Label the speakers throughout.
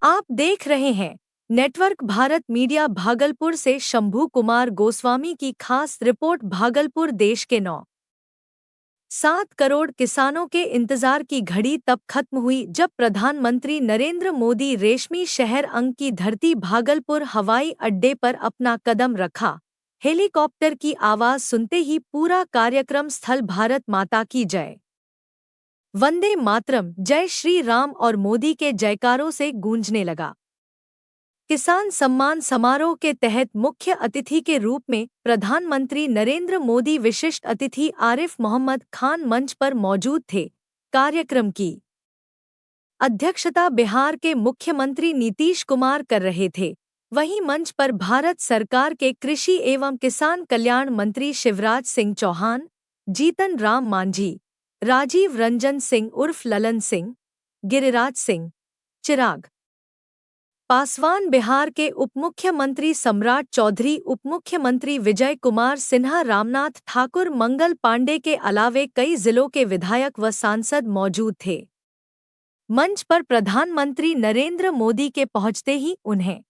Speaker 1: आप देख रहे हैं नेटवर्क भारत मीडिया। भागलपुर से शंभू कुमार गोस्वामी की खास रिपोर्ट। भागलपुर देश के 9.7 करोड़ किसानों के इंतजार की घड़ी तब खत्म हुई जब प्रधानमंत्री नरेंद्र मोदी रेशमी शहर अंग की धरती भागलपुर हवाई अड्डे पर अपना कदम रखा। हेलीकॉप्टर की आवाज सुनते ही पूरा कार्यक्रम स्थल भारत माता की जय, वंदे मातरम, जय श्री राम और मोदी के जयकारों से गूंजने लगा। किसान सम्मान समारोह के तहत मुख्य अतिथि के रूप में प्रधानमंत्री नरेंद्र मोदी, विशिष्ट अतिथि आरिफ मोहम्मद खान मंच पर मौजूद थे। कार्यक्रम की अध्यक्षता बिहार के मुख्यमंत्री नीतीश कुमार कर रहे थे। वहीं मंच पर भारत सरकार के कृषि एवं किसान कल्याण मंत्री शिवराज सिंह चौहान, जीतन राम मांझी, राजीव रंजन सिंह उर्फ ललन सिंह, गिरिराज सिंह, चिराग पासवान, बिहार के उपमुख्यमंत्री सम्राट चौधरी, उपमुख्यमंत्री विजय कुमार सिन्हा, रामनाथ ठाकुर, मंगल पांडे के अलावे कई जिलों के विधायक व सांसद मौजूद थे। मंच पर प्रधानमंत्री नरेंद्र मोदी के पहुंचते ही उन्हें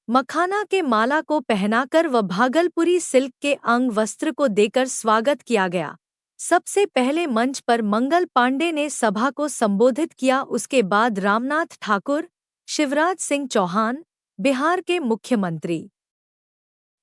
Speaker 1: मखाना के माला को पहनाकर व भागलपुरी सिल्क के अंग वस्त्र को देकर स्वागत किया गया। सबसे पहले मंच पर मंगल पांडे ने सभा को संबोधित किया। उसके बाद रामनाथ ठाकुर, शिवराज सिंह चौहान, बिहार के मुख्यमंत्री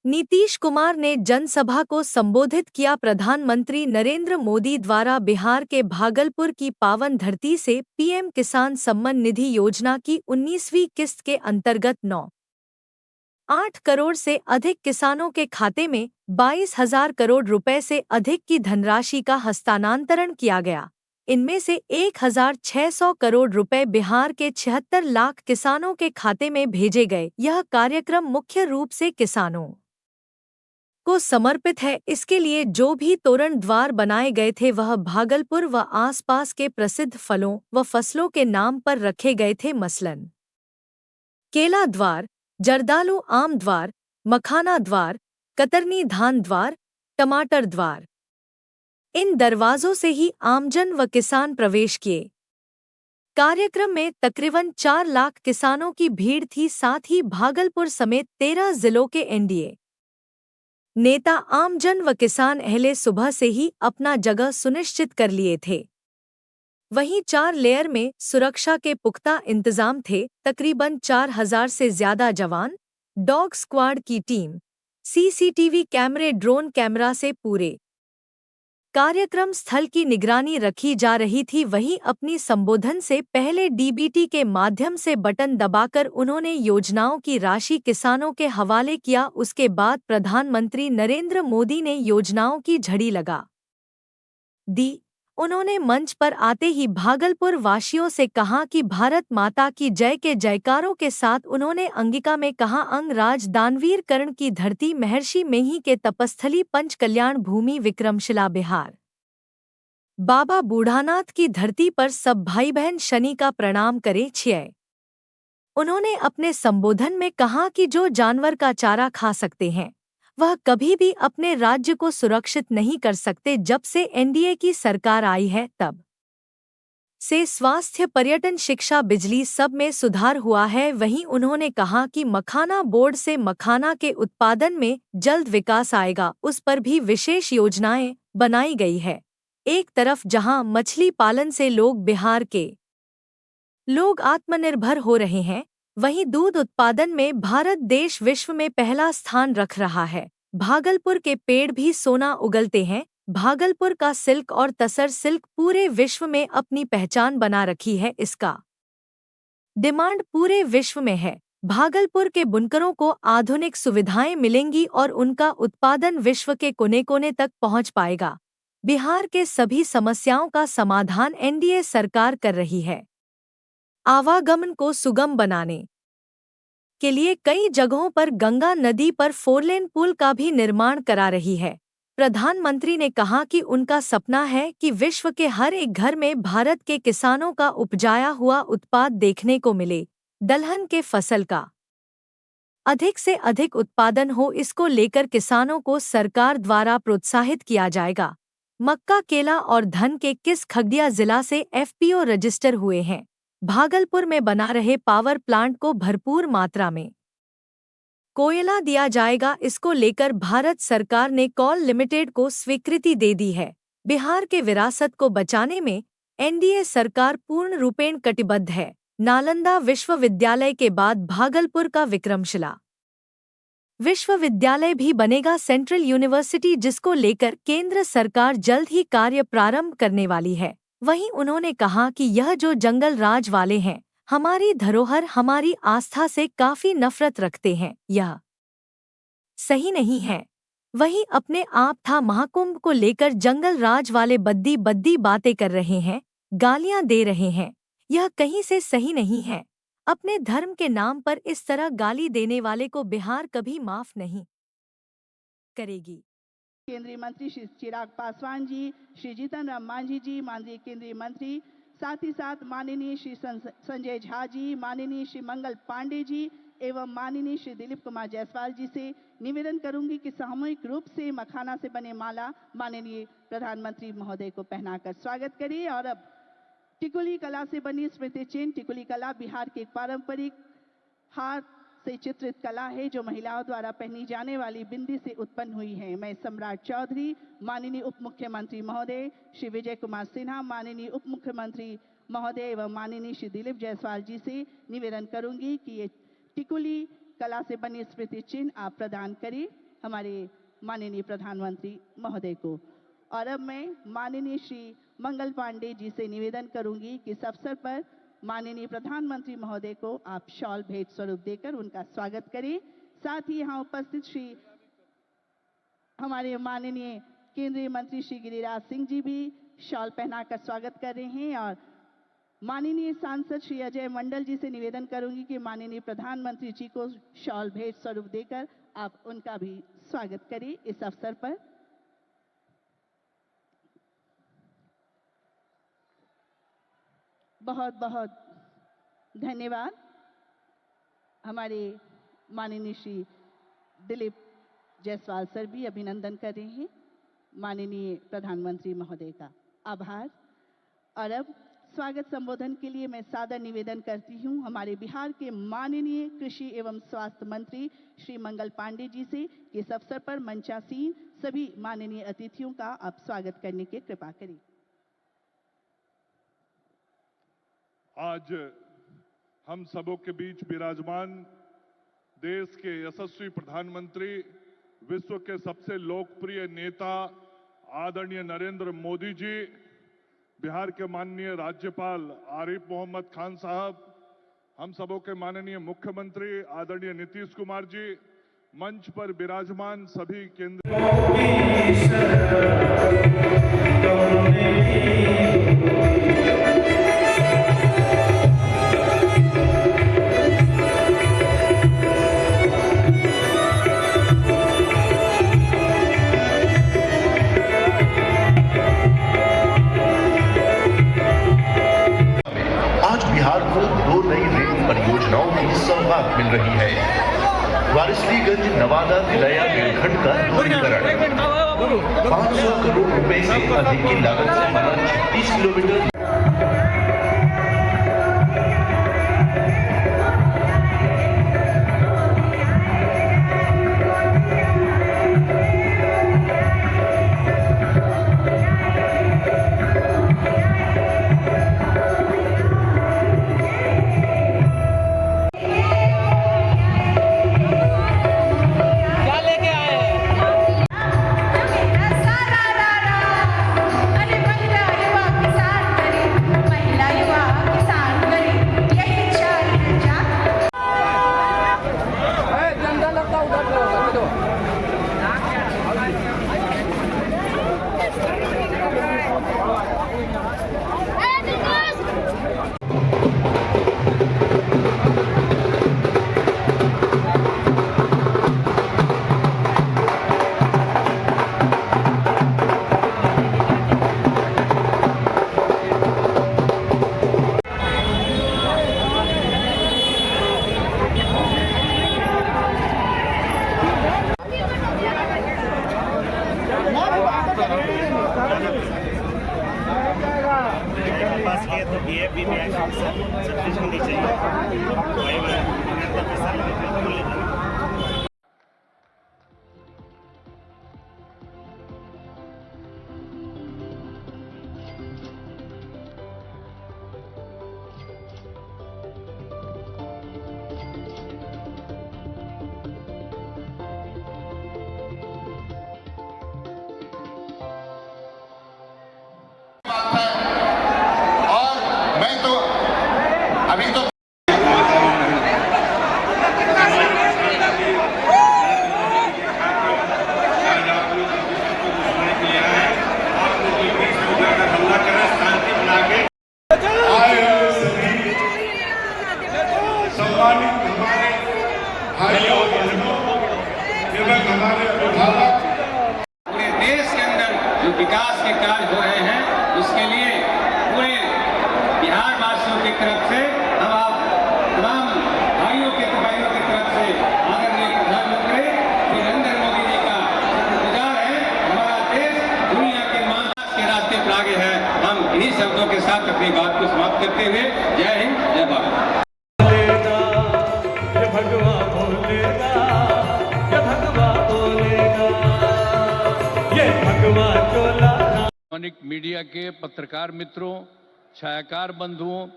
Speaker 1: नीतीश कुमार ने जनसभा को संबोधित किया। प्रधानमंत्री नरेंद्र मोदी द्वारा बिहार के भागलपुर की पावन धरती से पीएम किसान सम्मान निधि योजना की 19वीं किस्त के अंतर्गत 9.8 करोड़ से अधिक किसानों के खाते में 22,000 करोड़ रुपए से अधिक की धनराशि का हस्तांतरण किया गया। इनमें से 1,600 करोड़ रुपए बिहार के 76 लाख किसानों के खाते में भेजे गए। यह कार्यक्रम मुख्य रूप से किसानों को समर्पित है। इसके लिए जो भी तोरण द्वार बनाए गए थे वह भागलपुर व आसपास के प्रसिद्ध फलों व फसलों के नाम पर रखे गए थे। मसलन केला द्वार, जर्दालू आम द्वार, मखाना द्वार, कतरनी धान द्वार, टमाटर द्वार। इन दरवाजों से ही आमजन व किसान प्रवेश किए। कार्यक्रम में तकरीबन 4 लाख किसानों की भीड़ थी। साथ ही भागलपुर समेत 13 जिलों के एनडीए नेता, आमजन व किसान अहले सुबह से ही अपना जगह सुनिश्चित कर लिए थे। वहीं 4 लेयर में सुरक्षा के पुख्ता इंतजाम थे। तकरीबन 4,000 से ज्यादा जवान, डॉग स्क्वाड की टीम, सीसीटीवी कैमरे, ड्रोन कैमरा से पूरे कार्यक्रम स्थल की निगरानी रखी जा रही थी। वहीं अपनी संबोधन से पहले डीबीटी के माध्यम से बटन दबाकर उन्होंने योजनाओं की राशि किसानों के हवाले किया। उसके बाद प्रधानमंत्री नरेंद्र मोदी ने योजनाओं की झड़ी लगा दी। उन्होंने मंच पर आते ही भागलपुर वासियों से कहा कि भारत माता की जय के जयकारों के साथ उन्होंने अंगिका में कहा, अंगराज दानवीर कर्ण की धरती महर्षि मेही के तपस्थली पंच कल्याण भूमि विक्रमशिला बिहार, बाबा बूढ़ानाथ की धरती पर सब भाई बहन शनि का प्रणाम करें। छिए उन्होंने अपने संबोधन में कहा कि जो जानवर का चारा खा सकते हैं वह कभी भी अपने राज्य को सुरक्षित नहीं कर सकते। जब से एनडीए की सरकार आई है तब से स्वास्थ्य, पर्यटन, शिक्षा, बिजली सब में सुधार हुआ है। वहीं उन्होंने कहा कि मखाना बोर्ड से मखाना के उत्पादन में जल्द विकास आएगा, उस पर भी विशेष योजनाएं बनाई गई है। एक तरफ जहां मछली पालन से बिहार के लोग आत्मनिर्भर हो रहे हैं, वहीं दूध उत्पादन में भारत देश विश्व में पहला स्थान रख रहा है। भागलपुर के पेड़ भी सोना उगलते हैं। भागलपुर का सिल्क और तसर सिल्क पूरे विश्व में अपनी पहचान बना रखी है। इसका डिमांड पूरे विश्व में है। भागलपुर के बुनकरों को आधुनिक सुविधाएं मिलेंगी और उनका उत्पादन विश्व के कोने-कोने तक पहुंच पाएगा। बिहार के सभी समस्याओं का समाधान एनडीए सरकार कर रही है। आवागमन को सुगम बनाने के लिए कई जगहों पर गंगा नदी पर 4 लेन पुल का भी निर्माण करा रही है। प्रधानमंत्री ने कहा कि उनका सपना है कि विश्व के हर एक घर में भारत के किसानों का उपजाया हुआ उत्पाद देखने को मिले। दलहन के फसल का अधिक से अधिक उत्पादन हो, इसको लेकर किसानों को सरकार द्वारा प्रोत्साहित किया जाएगा। मक्का, केला और धान के किस खगड़िया जिला से एफपीओ रजिस्टर हुए हैं। भागलपुर में बना रहे पावर प्लांट को भरपूर मात्रा में कोयला दिया जाएगा। इसको लेकर भारत सरकार ने कोल लिमिटेड को स्वीकृति दे दी है। बिहार के विरासत को बचाने में एनडीए सरकार पूर्ण रूपेण कटिबद्ध है। नालंदा विश्वविद्यालय के बाद भागलपुर का विक्रमशिला विश्वविद्यालय भी बनेगा सेंट्रल यूनिवर्सिटी, जिसको लेकर केंद्र सरकार जल्द ही कार्य प्रारंभ करने वाली है। वहीं उन्होंने कहा कि यह जो जंगल राज वाले हैं, हमारी धरोहर, हमारी आस्था से काफी नफरत रखते हैं, यह सही नहीं है। वहीं अपने आप था महाकुंभ को लेकर जंगल राज वाले बद्दी बद्दी बातें कर रहे हैं, गालियां दे रहे हैं, यह कहीं से सही नहीं है। अपने धर्म के नाम पर इस तरह गाली देने वाले को बिहार कभी माफ नहीं करेगी।
Speaker 2: केंद्रीय मंत्री श्री चिराग पासवान जी, श्री जीतन राम मांझी जी, माननीय केंद्रीय मंत्री, साथ ही साथ माननीय श्री संजय झा जी, माननीय श्री मंगल पांडे जी एवं माननीय श्री दिलीप कुमार जायसवाल जी से निवेदन करूंगी कि सामूहिक रूप से मखाना से बने माला माननीय प्रधानमंत्री महोदय को पहनाकर स्वागत करिए। और अब टिकुली कला से बनी स्मृति चिन्ह। टिकुली कला बिहार की एक पारंपरिक हाथ से चित्रित कला है जो महिलाओं द्वारा पहनी जाने वाली बिंदी से उत्पन्न हुई है। मैं सम्राट चौधरी, माननीय उप मुख्यमंत्री महोदय श्री विजय कुमार सिन्हा, माननीय उप मुख्यमंत्री महोदय एवं माननीय श्री दिलीप जायसवाल जी से निवेदन करूंगी कि ये टिकुली कला से बनी स्मृति चिन्ह आप प्रदान करें हमारे माननीय प्रधानमंत्री महोदय को। और अब मैं माननीय श्री मंगल पांडे जी से निवेदन करूंगी कि इस अवसर पर माननीय प्रधानमंत्री महोदय को आप शॉल भेंट स्वरूप देकर उनका स्वागत करें। साथ ही यहाँ उपस्थित श्री हमारे माननीय केंद्रीय मंत्री श्री गिरिराज सिंह जी भी शॉल पहनाकर स्वागत कर रहे हैं। और माननीय सांसद श्री अजय मंडल जी से निवेदन करूंगी कि माननीय प्रधानमंत्री जी को शॉल भेंट स्वरूप देकर आप उनका भी स्वागत करें इस अवसर पर। बहुत बहुत धन्यवाद। हमारे माननीय श्री दिलीप जायसवाल सर भी अभिनंदन कर रहे हैं माननीय प्रधानमंत्री महोदय का। आभार। और अब स्वागत संबोधन के लिए मैं सादर निवेदन करती हूं हमारे बिहार के माननीय कृषि एवं स्वास्थ्य मंत्री श्री मंगल पांडे जी से कि इस अवसर पर मंचासीन सभी माननीय अतिथियों का आप स्वागत करने की कृपा करें।
Speaker 3: आज हम सबों के बीच विराजमान देश के यशस्वी प्रधानमंत्री, विश्व के सबसे लोकप्रिय नेता आदरणीय नरेंद्र मोदी जी, बिहार के माननीय राज्यपाल आरिफ मोहम्मद खान साहब, हम सबों के माननीय मुख्यमंत्री आदरणीय नीतीश कुमार जी, मंच पर विराजमान सभी केंद्रीय
Speaker 4: परियोजनाओं की सौगात मिल रही है। वारिसलीगंज नवादा तिलैया रेलखंड का दोहरीकरण 500 करोड़ रुपए से अधिक की लागत से बना 36 किलोमीटर
Speaker 5: लिए तो DAP में सब्सिडी होनी चाहिए। भाई बिल्कुल नहीं।
Speaker 6: और मैं तो अभी तो सम्मानित हमारे भाइयों बहनों एवं हमारे अभिभावक,
Speaker 7: पूरे देश के अंदर जो विकास के कार्य हो रहे हैं उसके लिए पूरे बिहार वासियों की तरफ से हम आप तमाम भाइयों की तरफ से आदरणीय प्रधानमंत्री श्री नरेंद्र मोदी जी का शुक्रगुजार है। हमारा देश दुनिया के विकास के रास्ते पर आगे है। हम इन्हीं शब्दों के साथ अपनी बात को समाप्त करते हुए जय हिंद जय भारत।
Speaker 8: इलेक्ट्रॉनिक मीडिया के पत्रकार मित्रों, छायाकार बंधुओं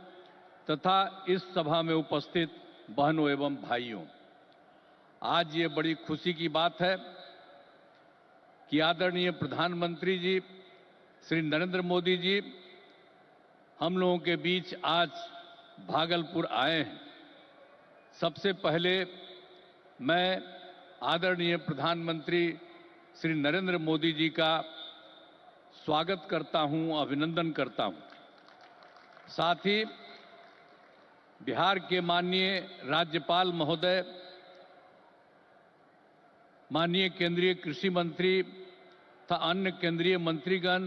Speaker 8: तथा इस सभा में उपस्थित बहनों एवं भाइयों, आज ये बड़ी खुशी की बात है कि आदरणीय प्रधानमंत्री जी श्री नरेंद्र मोदी जी हम लोगों के बीच आज भागलपुर आए हैं। सबसे पहले मैं आदरणीय प्रधानमंत्री श्री नरेंद्र मोदी जी का स्वागत करता हूं, अभिनंदन करता हूं। साथ ही बिहार के माननीय राज्यपाल महोदय, माननीय केंद्रीय कृषि मंत्री तथा अन्य केंद्रीय मंत्रीगण,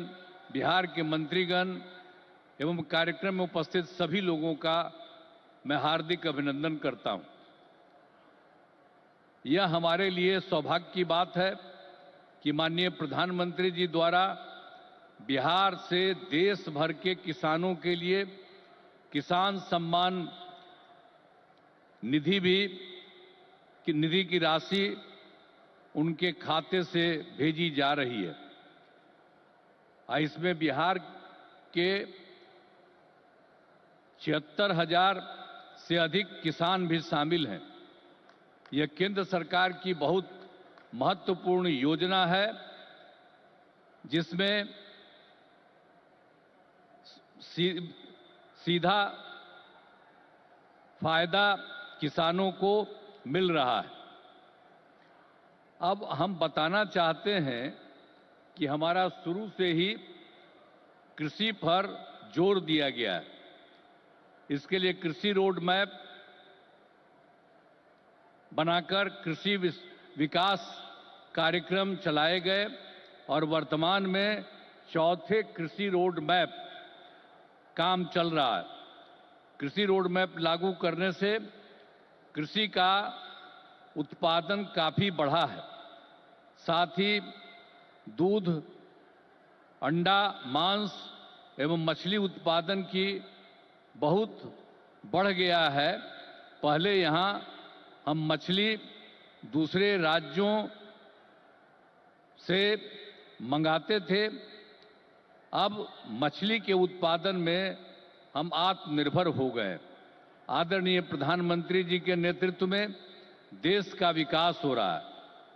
Speaker 8: बिहार के मंत्रीगण एवं कार्यक्रम में उपस्थित सभी लोगों का मैं हार्दिक अभिनंदन करता हूं। यह हमारे लिए सौभाग्य की बात है कि माननीय प्रधानमंत्री जी द्वारा बिहार से देश भर के किसानों के लिए किसान सम्मान निधि की राशि उनके खाते से भेजी जा रही है। इसमें बिहार के 76,000 से अधिक किसान भी शामिल हैं। यह केंद्र सरकार की बहुत महत्वपूर्ण योजना है जिसमें सीधा फायदा किसानों को मिल रहा है। अब हम बताना चाहते हैं कि हमारा शुरू से ही कृषि पर जोर दिया गया है। इसके लिए कृषि रोड मैप बनाकर कृषि विकास कार्यक्रम चलाए गए और वर्तमान में चौथे कृषि रोड मैप काम चल रहा है। कृषि रोड मैप लागू करने से कृषि का उत्पादन काफी बढ़ा है। साथ ही दूध, अंडा, मांस एवं मछली उत्पादन की बहुत बढ़ गया है। पहले यहाँ हम मछली दूसरे राज्यों से मंगाते थे, अब मछली के उत्पादन में हम आत्मनिर्भर हो गए। आदरणीय प्रधानमंत्री जी के नेतृत्व में देश का विकास हो रहा है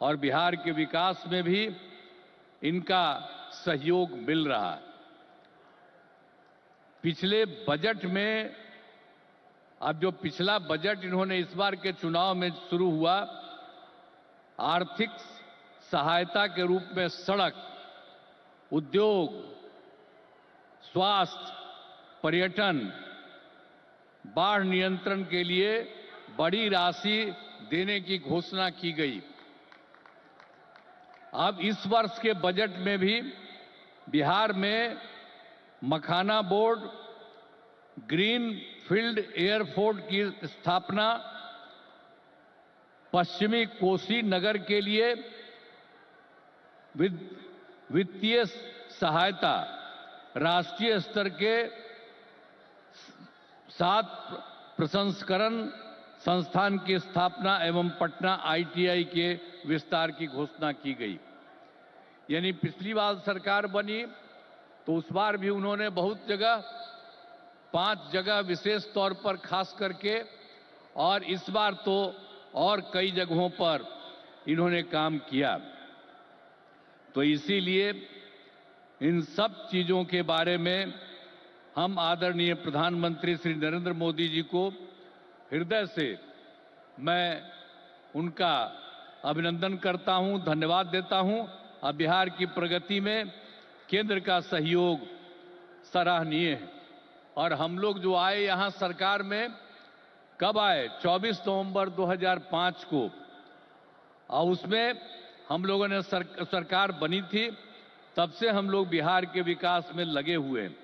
Speaker 8: और बिहार के विकास में भी इनका सहयोग मिल रहा है। पिछले बजट में, अब जो पिछला बजट इन्होंने इस बार के चुनाव में शुरू हुआ, आर्थिक सहायता के रूप में सड़क, उद्योग, स्वास्थ्य, पर्यटन, बाढ़ नियंत्रण के लिए बड़ी राशि देने की घोषणा की गई। अब इस वर्ष के बजट में भी बिहार में मखाना बोर्ड, ग्रीन फील्ड एयरपोर्ट की स्थापना, पश्चिमी कोसी नगर के लिए वित्तीय सहायता, राष्ट्रीय स्तर के 7 प्रसंस्करण संस्थान की स्थापना एवं पटना ITI के विस्तार की घोषणा की गई। यानी पिछली बार सरकार बनी तो उस बार भी उन्होंने बहुत जगह 5 जगह विशेष तौर पर खास करके, और इस बार तो और कई जगहों पर इन्होंने काम किया। तो इसीलिए इन सब चीजों के बारे में हम आदरणीय प्रधानमंत्री श्री नरेंद्र मोदी जी को हृदय से मैं उनका अभिनंदन करता हूं, धन्यवाद देता हूं। और बिहार की प्रगति में केंद्र का सहयोग सराहनीय है। और हम लोग जो आए यहां सरकार में, कब आए? 24 नवंबर 2005 को, और उसमें हम लोगों ने सरकार बनी थी। तब से हम लोग बिहार के विकास में लगे हुए हैं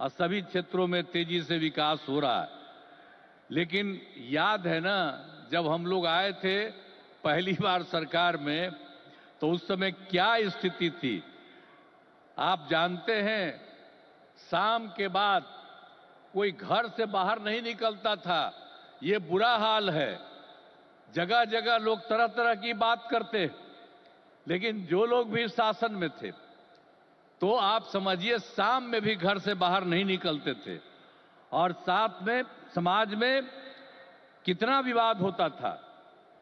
Speaker 8: और सभी क्षेत्रों में तेजी से विकास हो रहा है। लेकिन याद है ना, जब हम लोग आए थे पहली बार सरकार में, तो उस समय क्या स्थिति थी आप जानते हैं। शाम के बाद कोई घर से बाहर नहीं निकलता था, ये बुरा हाल है। जगह जगह लोग तरह तरह की बात करते, लेकिन जो लोग भी शासन में थे तो आप समझिए शाम में भी घर से बाहर नहीं निकलते थे। और साथ में समाज में कितना विवाद होता था।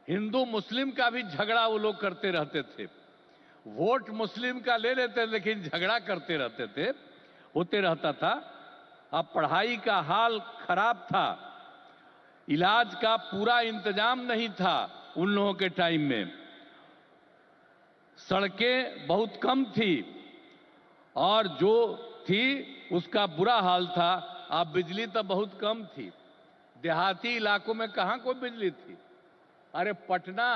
Speaker 8: हिंदू मुस्लिम का भी झगड़ा वो लोग करते रहते थे। वोट मुस्लिम का ले लेते लेकिन झगड़ा करते रहते थे, होते रहता था। अब पढ़ाई का हाल खराब था, इलाज का पूरा इंतजाम नहीं था उन लोगों के टाइम में, सड़कें बहुत कम थी और जो थी उसका बुरा हाल था। अब बिजली तो बहुत कम थी, देहाती इलाकों में कहां कोई बिजली थी। अरे पटना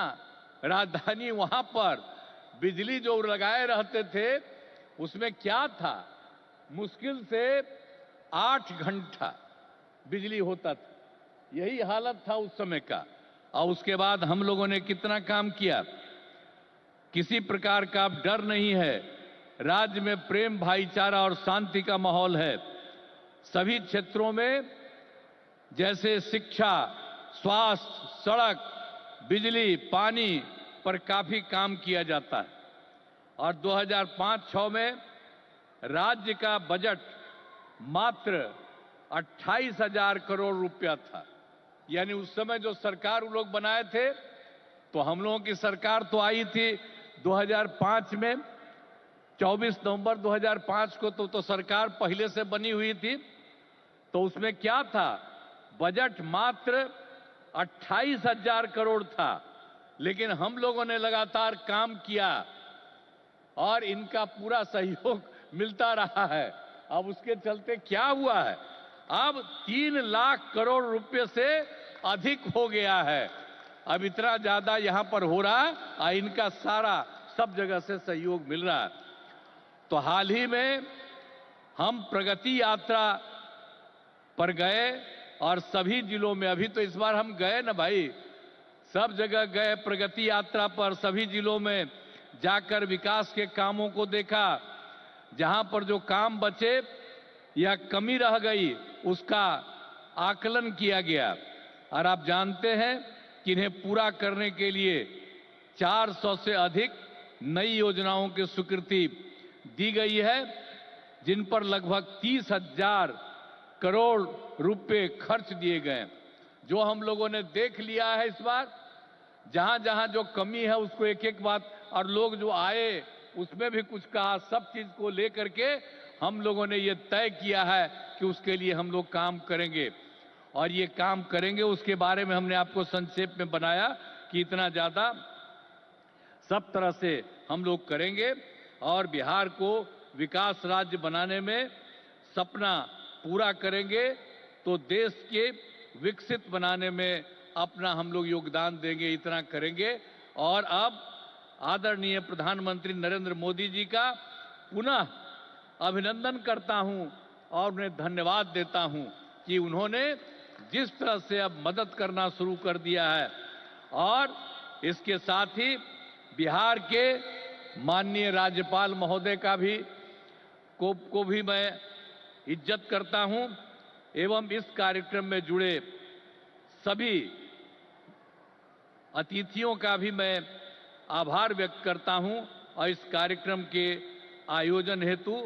Speaker 8: राजधानी, वहां पर बिजली जो लगाए रहते थे उसमें क्या था, मुश्किल से 8 घंटा बिजली होता था। यही हालत था उस समय का। और उसके बाद हम लोगों ने कितना काम किया, किसी प्रकार का डर नहीं है। राज्य में प्रेम, भाईचारा और शांति का माहौल है। सभी क्षेत्रों में जैसे शिक्षा, स्वास्थ्य, सड़क, बिजली, पानी पर काफी काम किया जाता है। और 2005-06 में राज्य का बजट मात्र 28,000 करोड़ रुपया था। यानी उस समय जो सरकार वो लोग बनाए थे, तो हम लोगों की सरकार तो आई थी 2005 में, 24 नवंबर 2005 को तो सरकार पहले से बनी हुई थी। तो उसमें क्या था, बजट मात्र 28,000 करोड़ था। लेकिन हम लोगों ने लगातार काम किया और इनका पूरा सहयोग मिलता रहा है। अब उसके चलते क्या हुआ है, अब 3 लाख करोड़ रुपए से अधिक हो गया है। अब इतना ज्यादा यहां पर हो रहा है और इनका सारा सब जगह से सहयोग मिल रहा है। तो हाल ही में हम प्रगति यात्रा पर गए और सभी जिलों में, अभी तो इस बार हम गए ना भाई, सब जगह गए प्रगति यात्रा पर, सभी जिलों में जाकर विकास के कामों को देखा। जहां पर जो काम बचे या कमी रह गई उसका आकलन किया गया। और आप जानते हैं कि इन्हें पूरा करने के लिए 400 से अधिक नई योजनाओं की स्वीकृति दी गई है, जिन पर लगभग 30,000 करोड़ रुपए खर्च दिए गए। जो हम लोगों ने देख लिया है इस बार, जहां जहां जो कमी है उसको एक एक बात, और लोग जो आए उसमें भी कुछ कहा, सब चीज को लेकर के हम लोगों ने ये तय किया है कि उसके लिए हम लोग काम करेंगे। और ये काम करेंगे उसके बारे में हमने आपको संक्षेप में बनाया कि इतना ज्यादा सब तरह से हम लोग करेंगे और बिहार को विकास राज्य बनाने में सपना पूरा करेंगे, तो देश के विकसित बनाने में अपना हम लोग योगदान देंगे, इतना करेंगे। और अब आदरणीय प्रधानमंत्री नरेंद्र मोदी जी का पुनः अभिनंदन करता हूं और उन्हें धन्यवाद देता हूं कि उन्होंने जिस तरह से अब मदद करना शुरू कर दिया है, और इसके साथ ही बिहार के माननीय राज्यपाल महोदय का भी को भी मैं इज्जत करता हूं एवं इस कार्यक्रम में जुड़े सभी अतिथियों का भी मैं आभार व्यक्त करता हूं और इस कार्यक्रम के आयोजन हेतु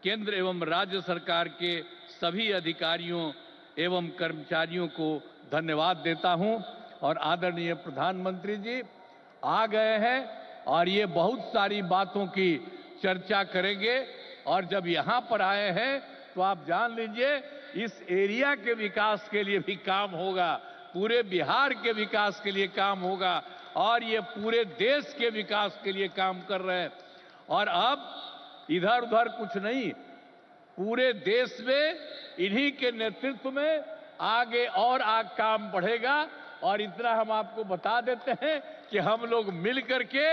Speaker 8: केंद्र एवं राज्य सरकार के सभी अधिकारियों एवं कर्मचारियों को धन्यवाद देता हूं। और आदरणीय प्रधानमंत्री जी आ गए हैं और ये बहुत सारी बातों की चर्चा करेंगे। और जब यहां पर आए हैं तो आप जान लीजिए इस एरिया के विकास के लिए भी काम होगा, पूरे बिहार के विकास के लिए काम होगा और ये पूरे देश के विकास के लिए काम कर रहे हैं। और अब इधर उधर कुछ नहीं, पूरे देश में इन्हीं के नेतृत्व में आगे और काम बढ़ेगा। और इतना हम आपको बता देते हैं कि हम लोग मिल करके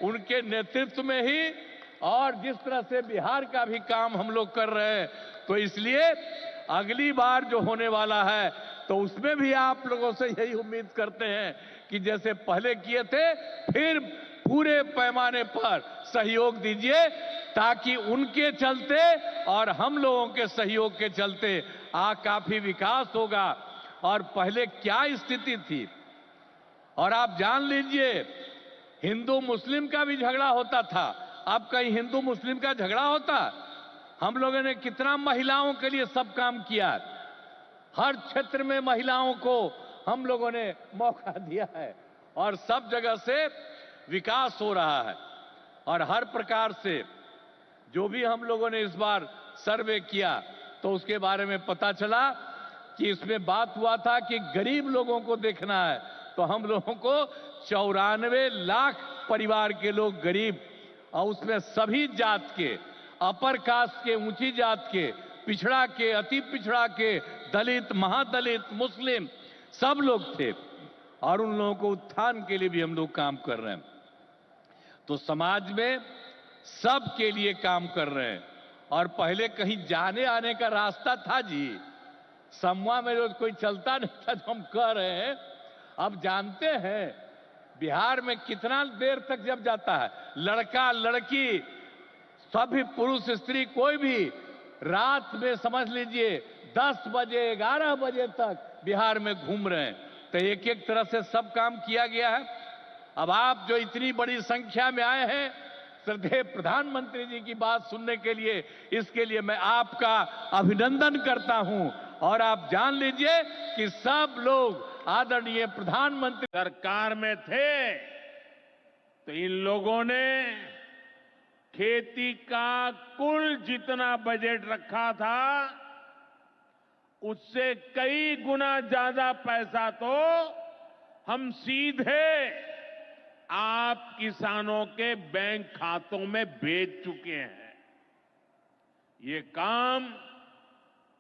Speaker 8: उनके नेतृत्व में ही और जिस तरह से बिहार का भी काम हम लोग कर रहे हैं, तो इसलिए अगली बार जो होने वाला है तो उसमें भी आप लोगों से यही उम्मीद करते हैं कि जैसे पहले किए थे फिर पूरे पैमाने पर सहयोग दीजिए, ताकि उनके चलते और हम लोगों के सहयोग के चलते काफी विकास होगा। और पहले क्या स्थिति थी, और आप जान लीजिए हिंदू मुस्लिम का भी झगड़ा होता था, अब कहीं हिंदू मुस्लिम का झगड़ा होता? हम लोगों ने कितना महिलाओं के लिए सब काम किया, हर क्षेत्र में महिलाओं को हम लोगों ने मौका दिया है और सब जगह से विकास हो रहा है। और हर प्रकार से जो भी हम लोगों ने इस बार सर्वे किया तो उसके बारे में पता चला कि इसमें बात हुआ था कि गरीब लोगों को देखना है, तो हम लोगों को 94 लाख परिवार के लोग गरीब, और उसमें सभी जात के, अपर कास्ट के, ऊंची जात के, पिछड़ा के, अति पिछड़ा के, दलित, महादलित, मुस्लिम सब लोग थे। और उन लोगों को उत्थान के लिए भी हम लोग काम कर रहे हैं। तो समाज में सब के लिए काम कर रहे हैं। और पहले कहीं जाने आने का रास्ता था जी, समूह में जो कोई चलता नहीं था, जो हम कह रहे हैं। अब जानते हैं बिहार में कितना देर तक जब जाता है, लड़का लड़की सभी पुरुष स्त्री कोई भी रात में समझ लीजिए 10 बजे 11 बजे तक बिहार में घूम रहे हैं। तो एक एक तरह से सब काम किया गया है। अब आप जो इतनी बड़ी संख्या में आए हैं श्रद्धेय प्रधानमंत्री जी की बात सुनने के लिए, इसके लिए मैं आपका अभिनंदन करता हूं। और आप जान लीजिए कि सब लोग आदरणीय प्रधानमंत्री
Speaker 9: सरकार में थे तो इन लोगों ने खेती का कुल जितना बजट रखा था उससे कई गुना ज्यादा पैसा तो हम सीधे आप किसानों के बैंक खातों में भेज चुके हैं। ये काम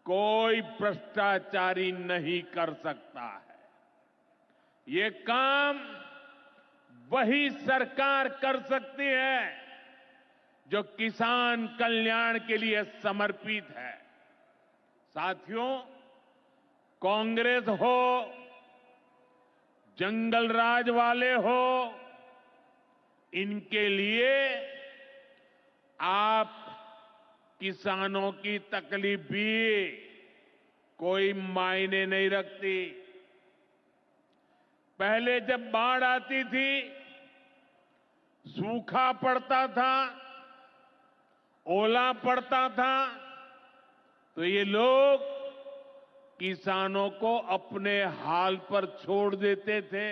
Speaker 9: कोई भ्रष्टाचारी नहीं कर सकता है। ये काम वही सरकार कर सकती है जो किसान कल्याण के लिए समर्पित है। साथियों, कांग्रेस हो, जंगल राज वाले हो, इनके लिए आप किसानों की तकलीफ भी कोई मायने नहीं रखती। पहले जब बाढ़ आती थी, सूखा पड़ता था, ओला पड़ता था, तो ये लोग किसानों को अपने हाल पर छोड़ देते थे।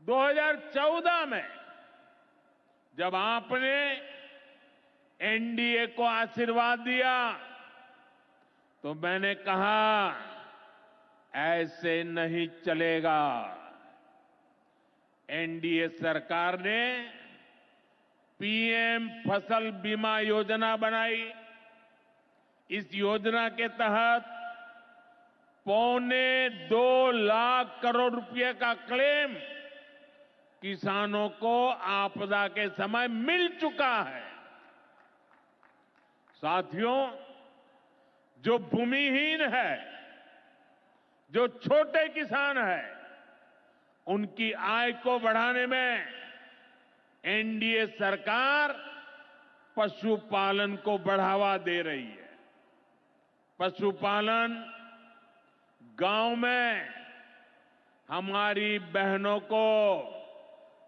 Speaker 9: 2014 में जब आपने एनडीए को आशीर्वाद दिया तो मैंने कहा ऐसे नहीं चलेगा। एनडीए सरकार ने पीएम फसल बीमा योजना बनाई। इस योजना के तहत 2.25 लाख करोड़ रुपए का क्लेम किसानों को आपदा के समय मिल चुका है। साथियों, जो भूमिहीन है, जो छोटे किसान है, उनकी आय को बढ़ाने में एनडीए सरकार पशुपालन को बढ़ावा दे रही है। पशुपालन, गांव में हमारी बहनों को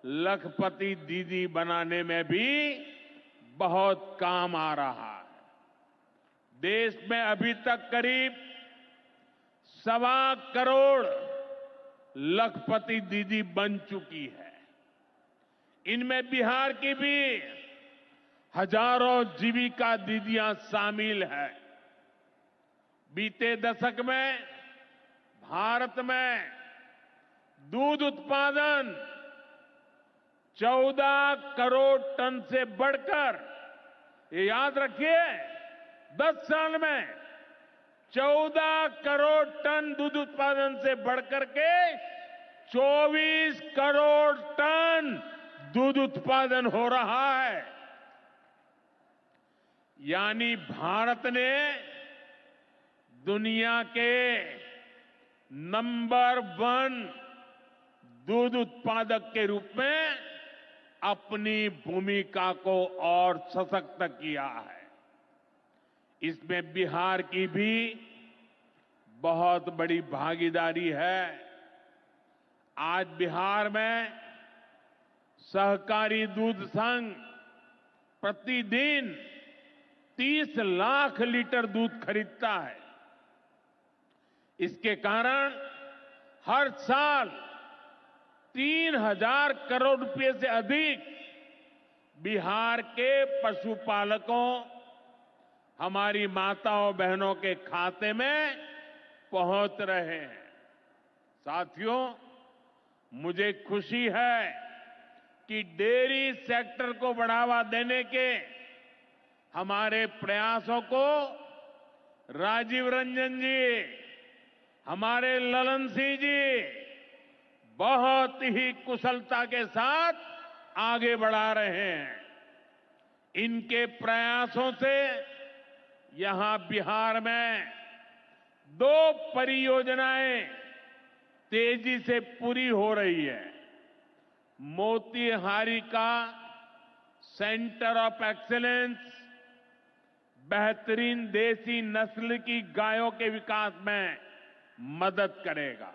Speaker 9: लखपति दीदी बनाने में भी बहुत काम आ रहा है। देश में अभी तक करीब 1.25 करोड़ लखपति दीदी बन चुकी है। इनमें बिहार की भी हजारों जीविका दीदियां शामिल है। बीते दशक में भारत में दूध उत्पादन 14 करोड़ टन से बढ़कर, ये याद रखिए, 10 साल में 14 करोड़ टन दूध उत्पादन से बढ़कर के 24 करोड़ टन दूध उत्पादन हो रहा है। यानी भारत ने दुनिया के नंबर 1 दूध उत्पादक के रूप में अपनी भूमिका को और सशक्त किया है। इसमें बिहार की भी बहुत बड़ी भागीदारी है। आज बिहार में सहकारी दूध संघ प्रतिदिन 30 लाख लीटर दूध खरीदता है। इसके कारण हर साल 3,000 करोड़ रुपए से अधिक बिहार के पशुपालकों, हमारी माताओं बहनों के खाते में पहुंच रहे हैं। साथियों, मुझे खुशी है कि डेयरी सेक्टर को बढ़ावा देने के हमारे प्रयासों को राजीव रंजन जी, हमारे ललन सिंह जी बहुत ही कुशलता के साथ आगे बढ़ा रहे हैं। इनके प्रयासों से यहां बिहार में 2 परियोजनाएं तेजी से पूरी हो रही है। मोतीहारी का सेंटर ऑफ एक्सीलेंस बेहतरीन देसी नस्ल की गायों के विकास में मदद करेगा।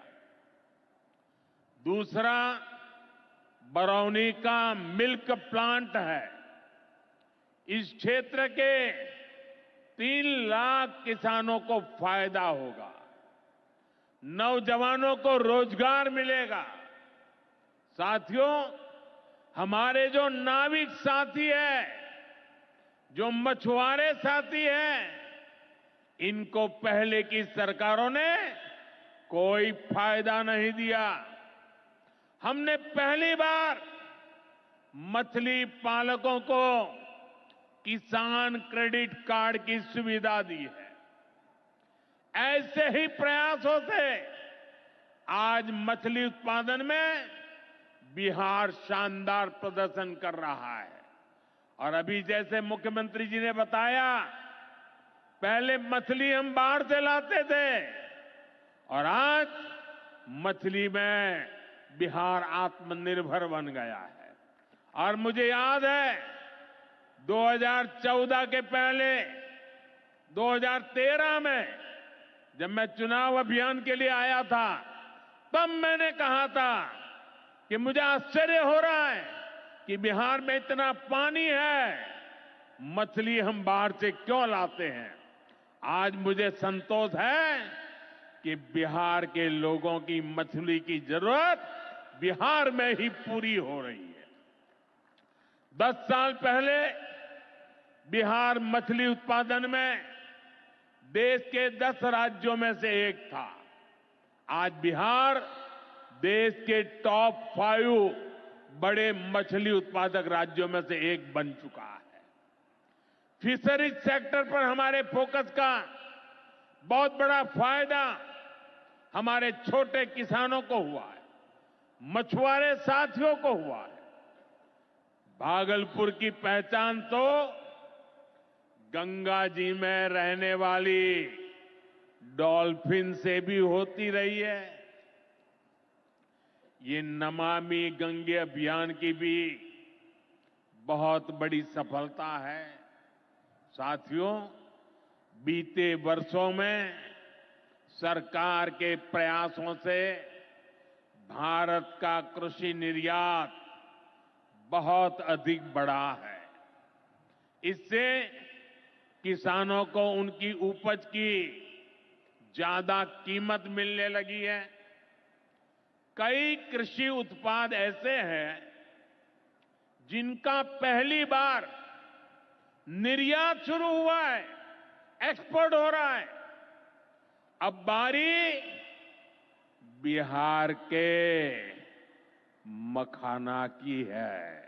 Speaker 9: दूसरा बरौनी का मिल्क प्लांट है। इस क्षेत्र के 3 लाख किसानों को फायदा होगा, नौजवानों को रोजगार मिलेगा। साथियों, हमारे जो नाविक साथी हैं, जो मछुआरे साथी हैं, इनको पहले की सरकारों ने कोई फायदा नहीं दिया। हमने पहली बार मछली पालकों को किसान क्रेडिट कार्ड की सुविधा दी है। ऐसे ही प्रयासों से आज मछली उत्पादन में बिहार शानदार प्रदर्शन कर रहा है। और अभी जैसे मुख्यमंत्री जी ने बताया, पहले मछली हम बाहर से लाते थे और आज मछली में बिहार आत्मनिर्भर बन गया है। और मुझे याद है 2014 के पहले 2013 में जब मैं चुनाव अभियान के लिए आया था, तब मैंने कहा था कि मुझे आश्चर्य हो रहा है कि बिहार में इतना पानी है, मछली हम बाहर से क्यों लाते हैं। आज मुझे संतोष है कि बिहार के लोगों की मछली की जरूरत बिहार में ही पूरी हो रही है। 10 साल पहले बिहार मछली उत्पादन में देश के 10 राज्यों में से एक था। आज बिहार देश के टॉप 5 बड़े मछली उत्पादक राज्यों में से एक बन चुका है। फिशरीज सेक्टर पर हमारे फोकस का बहुत बड़ा फायदा हमारे छोटे किसानों को हुआ है, मछुआरे साथियों को हुआ है। भागलपुर की पहचान तो गंगा जी में रहने वाली डॉल्फिन से भी होती रही है। ये नमामि गंगे अभियान की भी बहुत बड़ी सफलता है। साथियों, बीते वर्षों में सरकार के प्रयासों से भारत का कृषि निर्यात बहुत अधिक बढ़ा है। इससे किसानों को उनकी उपज की ज्यादा कीमत मिलने लगी है। कई कृषि उत्पाद ऐसे हैं जिनका पहली बार निर्यात शुरू हुआ है, एक्सपोर्ट हो रहा है। अब बारी बिहार के मखाना की है।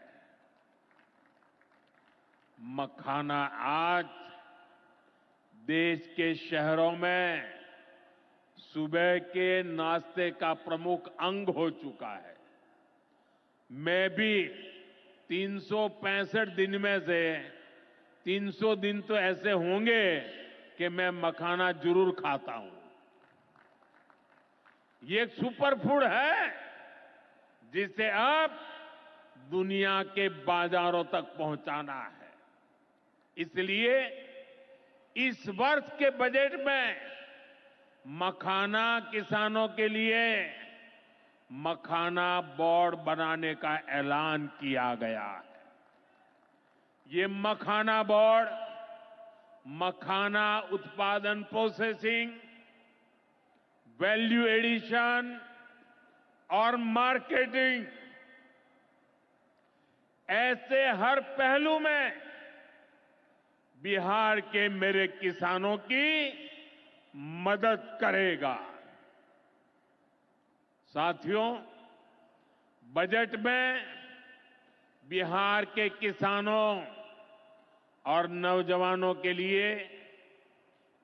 Speaker 9: मखाना आज देश के शहरों में सुबह के नाश्ते का प्रमुख अंग हो चुका है। मैं भी 365 दिन में से 300 दिन तो ऐसे होंगे कि मैं मखाना जरूर खाता हूं। ये एक सुपर फूड है जिसे अब दुनिया के बाजारों तक पहुंचाना है। इसलिए इस वर्ष के बजट में मखाना किसानों के लिए मखाना बोर्ड बनाने का ऐलान किया गया है। ये मखाना बोर्ड मखाना उत्पादन, प्रोसेसिंग, वैल्यू एडिशन और मार्केटिंग ऐसे हर पहलू में बिहार के मेरे किसानों की मदद करेगा। साथियों, बजट में बिहार के किसानों और नौजवानों के लिए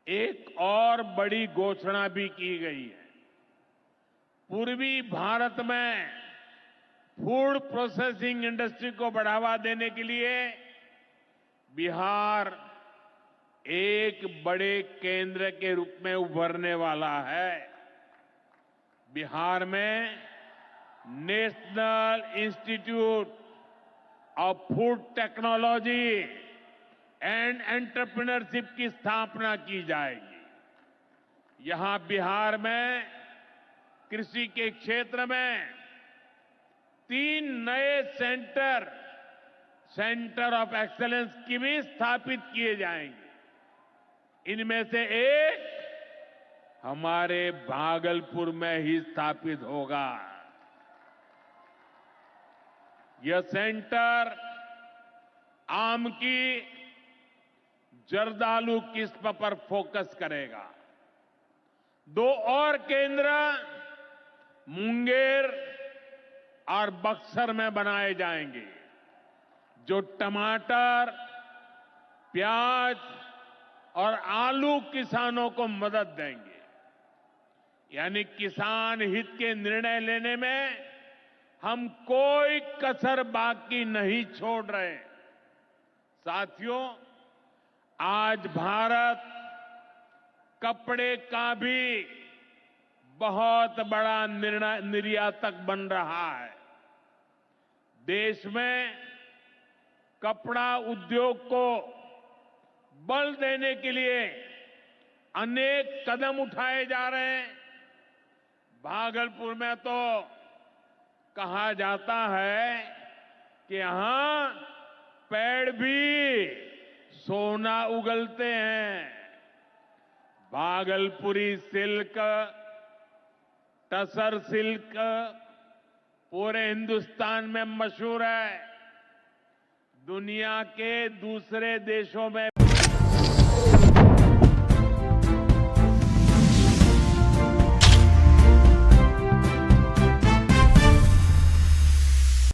Speaker 9: एक और बड़ी घोषणा भी की गई है। पूर्वी भारत में फूड प्रोसेसिंग इंडस्ट्री को बढ़ावा देने के लिए बिहार एक बड़े केंद्र के रूप में उभरने वाला है। बिहार में national institute of food technology and entrepreneurship की स्थापना की जाएगी। यहां बिहार में कृषि के क्षेत्र में 3 नए सेंटर ऑफ एक्सेलेंस की भी स्थापित किए जाएंगे। इनमें से एक हमारे भागलपुर में ही स्थापित होगा। यह सेंटर आम की जर्दालू किस्म पर फोकस करेगा। 2 और केंद्र मुंगेर और बक्सर में बनाए जाएंगे, जो टमाटर, प्याज और आलू किसानों को मदद देंगे। यानी किसान हित के निर्णय लेने में हम कोई कसर बाकी नहीं छोड़ रहे। साथियों, आज भारत कपड़े का भी बहुत बड़ा निर्यातक बन रहा है। देश में कपड़ा उद्योग को बल देने के लिए अनेक कदम उठाए जा रहे हैं। भागलपुर में तो कहा जाता है कि यहां पेड़ भी सोना उगलते हैं। भागलपुरी सिल्क, टसर सिल्क पूरे हिंदुस्तान में मशहूर है। दुनिया के दूसरे देशों में